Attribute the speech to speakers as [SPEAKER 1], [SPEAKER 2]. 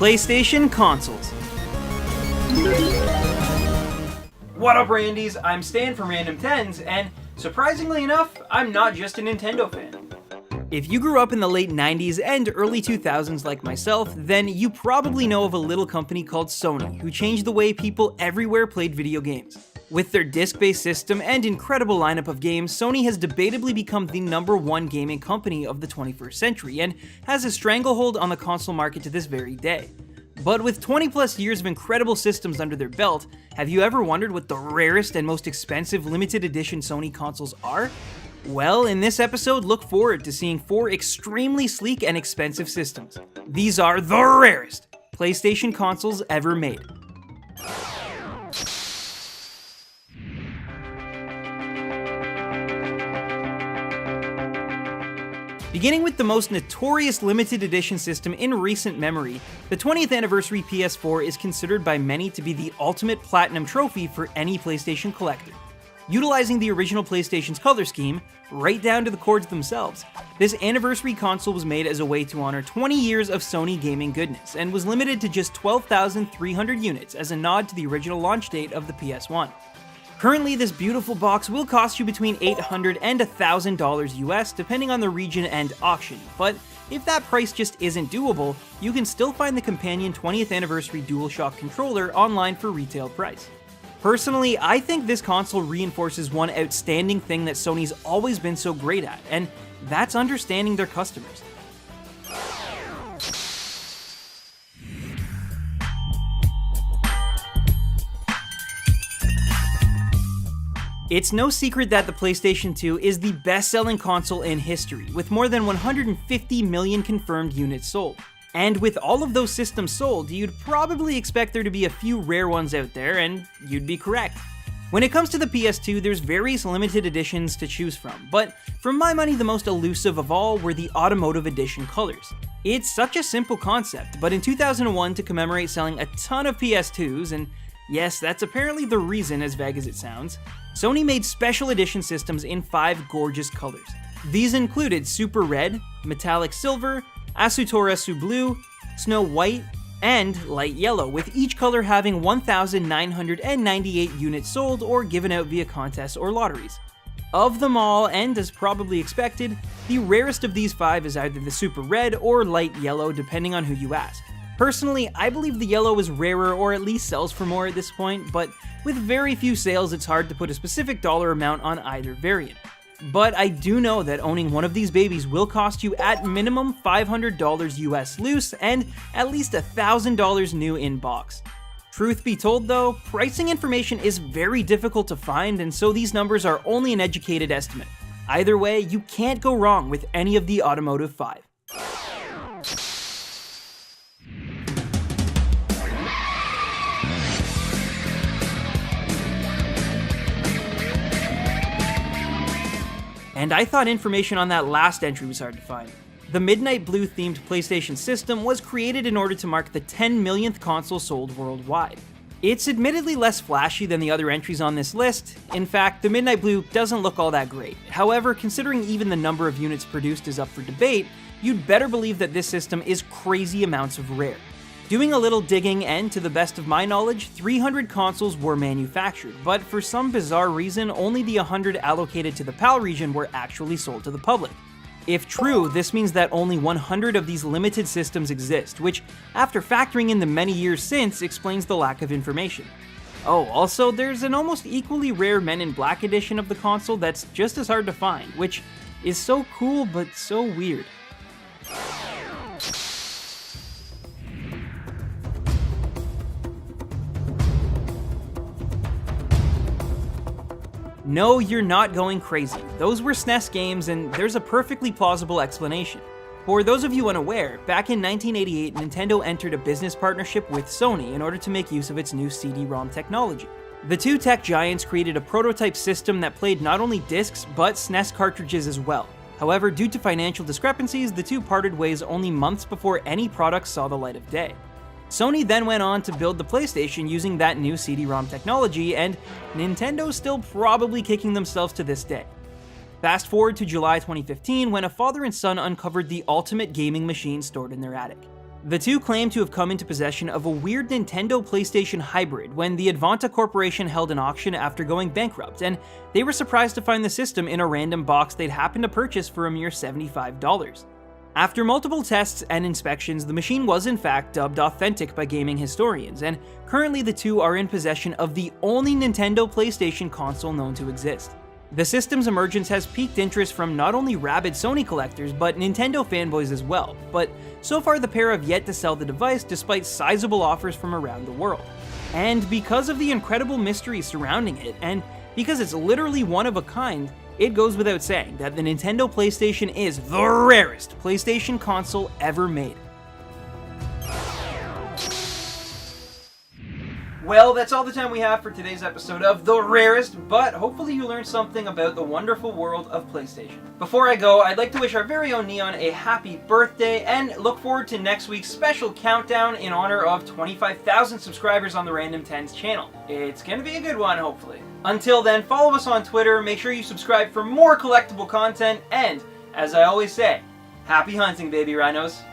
[SPEAKER 1] PlayStation consoles. What up, Randies? I'm Stan from Random Tens, and surprisingly enough, I'm not just a Nintendo fan. If you grew up in the late 90s and early 2000s like myself, then you probably know of a little company called Sony, who changed the way people everywhere played video games. With their disc-based system and incredible lineup of games, Sony has debatably become the #1 gaming company of the 21st century, and has a stranglehold on the console market to this very day. But with 20 plus years of incredible systems under their belt, have you ever wondered what the rarest and most expensive limited edition Sony consoles are? Well, in this episode, look forward to seeing 4 extremely sleek and expensive systems. These are the rarest PlayStation consoles ever made. Beginning with the most notorious limited edition system in recent memory, the 20th anniversary PS4 is considered by many to be the ultimate platinum trophy for any PlayStation collector. Utilizing the original PlayStation's color scheme, right down to the cords themselves, this anniversary console was made as a way to honor 20 years of Sony gaming goodness, and was limited to just 12,300 units as a nod to the original launch date of the PS1. Currently, this beautiful box will cost you between $800 and $1,000 US, depending on the region and auction, but if that price just isn't doable, you can still find the companion 20th anniversary DualShock controller online for retail price. Personally, I think this console reinforces one outstanding thing that Sony's always been so great at, and that's understanding their customers. It's no secret that the PlayStation 2 is the best-selling console in history, with more than 150 million confirmed units sold. And with all of those systems sold, you'd probably expect there to be a few rare ones out there, and you'd be correct. When it comes to the PS2, there's various limited editions to choose from, but for my money, the most elusive of all were the Automotive Edition colors. It's such a simple concept, but in 2001, to commemorate selling a ton of PS2s, and yes, that's apparently the reason, as vague as it sounds, Sony made special edition systems in 5 gorgeous colors. These included Super Red, Metallic Silver, Asutorasu Blue, Snow White, and Light Yellow, with each color having 1,998 units sold or given out via contests or lotteries. Of them all, and as probably expected, the rarest of these 5 is either the Super Red or Light Yellow, depending on who you ask. Personally, I believe the yellow is rarer, or at least sells for more at this point, but with very few sales, it's hard to put a specific dollar amount on either variant. But I do know that owning one of these babies will cost you at minimum $500 US loose and at least $1,000 new in box. Truth be told though, pricing information is very difficult to find, and so these numbers are only an educated estimate. Either way, you can't go wrong with any of the Automotive 5. And I thought information on that last entry was hard to find. The Midnight Blue themed PlayStation system was created in order to mark the 10 millionth console sold worldwide. It's admittedly less flashy than the other entries on this list. In fact, the Midnight Blue doesn't look all that great. However, considering even the number of units produced is up for debate, you'd better believe that this system is crazy amounts of rare. Doing a little digging, and to the best of my knowledge, 300 consoles were manufactured, but for some bizarre reason, only the 100 allocated to the PAL region were actually sold to the public. If true, this means that only 100 of these limited systems exist, which, after factoring in the many years since, explains the lack of information. Oh, also, there's an almost equally rare Men in Black edition of the console that's just as hard to find, which is so cool but so weird. No, you're not going crazy. Those were SNES games, and there's a perfectly plausible explanation. For those of you unaware, back in 1988, Nintendo entered a business partnership with Sony in order to make use of its new CD-ROM technology. The two tech giants created a prototype system that played not only discs, but SNES cartridges as well. However, due to financial discrepancies, the two parted ways only months before any products saw the light of day. Sony then went on to build the PlayStation using that new CD-ROM technology, and Nintendo's still probably kicking themselves to this day. Fast forward to July 2015, when a father and son uncovered the ultimate gaming machine stored in their attic. The two claim to have come into possession of a weird Nintendo PlayStation hybrid when the Advanta Corporation held an auction after going bankrupt, and they were surprised to find the system in a random box they'd happened to purchase for a mere $75. After multiple tests and inspections, the machine was in fact dubbed authentic by gaming historians, and currently the two are in possession of the only Nintendo PlayStation console known to exist. The system's emergence has piqued interest from not only rabid Sony collectors, but Nintendo fanboys as well, but so far the pair have yet to sell the device despite sizable offers from around the world. And because of the incredible mystery surrounding it, and because it's literally one of a kind, it goes without saying that the Nintendo PlayStation is the rarest PlayStation console ever made. Well, that's all the time we have for today's episode of The Rarest, but hopefully you learned something about the wonderful world of PlayStation. Before I go, I'd like to wish our very own Neon a happy birthday, and look forward to next week's special countdown in honor of 25,000 subscribers on the Random 10s channel. It's gonna be a good one, hopefully. Until then, follow us on Twitter, make sure you subscribe for more collectible content, and, as I always say, happy hunting, baby rhinos.